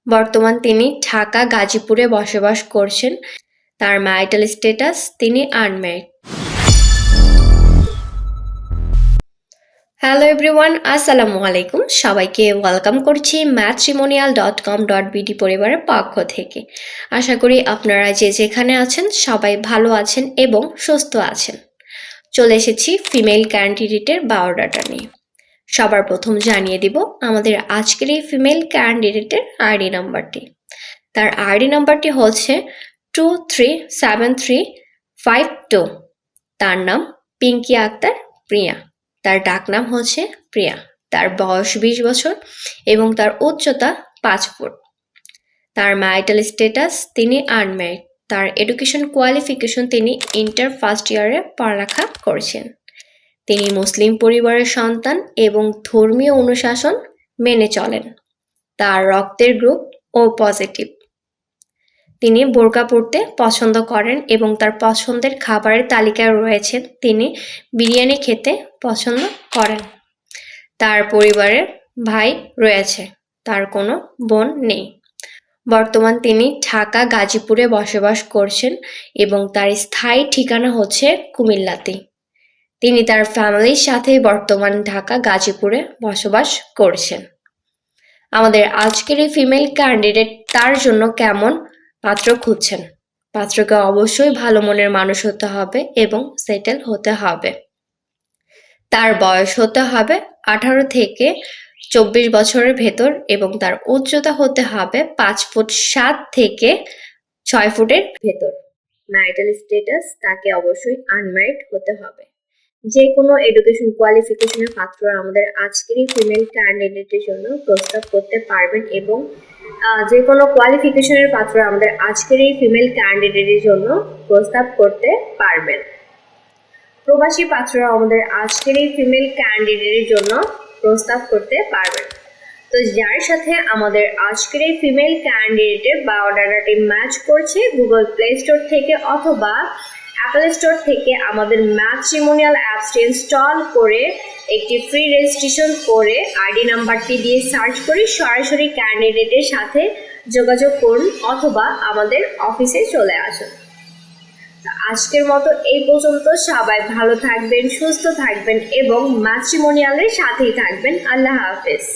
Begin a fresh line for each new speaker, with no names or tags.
বর্তমান তিনি ঢাকা গাজীপুরে বসবাস করছেন। তার ম্যারিটাল স্ট্যাটাস তিনি আনম্যারিড। হ্যালো এভরিওয়ান, আসসালামু আলাইকুম। সবাইকে ওয়েলকাম করছি matrimonial.com.bd পরিবারের পক্ষ থেকে। আশা করি আপনারা যে যেখানে আছেন সবাই ভালো আছেন এবং সুস্থ আছেন। চলে এসেছি ফিমেল ক্যান্ডিডেটের বায়োডাটা নিয়ে। সবার প্রথম জানিয়ে দিব আমাদের আজকের এই ফিমেল ক্যান্ডিডেটের আইডি নাম্বারটি। তার আইডি নাম্বারটি হচ্ছে 237352। তার নাম পিঙ্কি আক্তার প্রিয়া। তার ডাকনাম হচ্ছে প্রিয়া। তার বয়স 20 বছর এবং তার উচ্চতা 5 ফুট। তার ম্যারিটাল স্ট্যাটাস তিনি আনম্যারিড। তার এডুকেশন কোয়ালিফিকেশন তিনি ইন্টার ফার্স্ট ইয়ারে পড়ালেখা করছেন। তিনি মুসলিম পরিবারের সন্তান এবং ধর্মীয় অনুশাসন মেনে চলেন। তার রক্তের গ্রুপ ও পজিটিভ। তিনি বোরকা পরতে পছন্দ করেন এবং তার পছন্দের খাবারের তালিকায় রয়েছে তিনি বিরিয়ানি খেতে পছন্দ করেন। তার পরিবারে ভাই রয়েছে, তার কোনো বোন নেই। বর্তমান তিনি ঢাকা গাজীপুরে বসবাস করছেন এবং তার স্থায়ী ঠিকানা হচ্ছে কুমিল্লাতে। তিনি তার ফ্যামিলির সাথে বর্তমান ঢাকা গাজীপুরে বসবাস করছেন। আমাদের আজকের এই ফিমেল ক্যান্ডিডেট তার জন্য কেমন পাত্র খুঁজছেন? পাত্রকে অবশ্যই ভালো মনের মানুষ হতে হবে এবং সেটেল হতে হবে। তার বয়স হতে হবে 18 থেকে 24 বছরের ভেতর এবং তার উচ্চতা হতে হবে 5 ফুট 7 থেকে 6 ফুটের ভেতর। ম্যারিটাল স্ট্যাটাস তাকে অবশ্যই আনম্যারিড হতে হবে। যে কোনো এডুকেশন কোয়ালিফিকেশনের পাত্র আমাদের আজকের এই ফিমেল ক্যান্ডিডেটের জন্য প্রস্তাব করতে পারবেন এবং যে কোনো কোয়ালিফিকেশনের পাত্র আমাদের আজকের এই ফিমেল ক্যান্ডিডেটের জন্য প্রস্তাব করতে পারবেন। প্রবাসী পাত্ররা আমাদের আজকের এই ফিমেল ক্যান্ডিডেটের জন্য প্রস্তাব করতে পারবেন। তো যার সাথে আমাদের আজকের এই ফিমেল ক্যান্ডিডেটের বায়োডাটাটি ম্যাচ করছে গুগল প্লে স্টোর থেকে অথবা অ্যাপল স্টোর থেকে আমাদের ম্যাট্রিমোনিয়াল অ্যাপসটি ইনস্টল করে একটি ফ্রি রেজিস্ট্রেশন করে আইডি নাম্বারটি দিয়ে সার্চ করে সরাসরি ক্যান্ডিডেটের সাথে যোগাযোগ করুন অথবা আমাদের অফিসে চলে আসুন। আজকের মতো এই পর্যন্ত। সবাই ভালো থাকবেন, সুস্থ থাকবেন এবং ম্যাট্রিমোনিয়ালের সাথেই থাকবেন। আল্লাহ হাফেজ।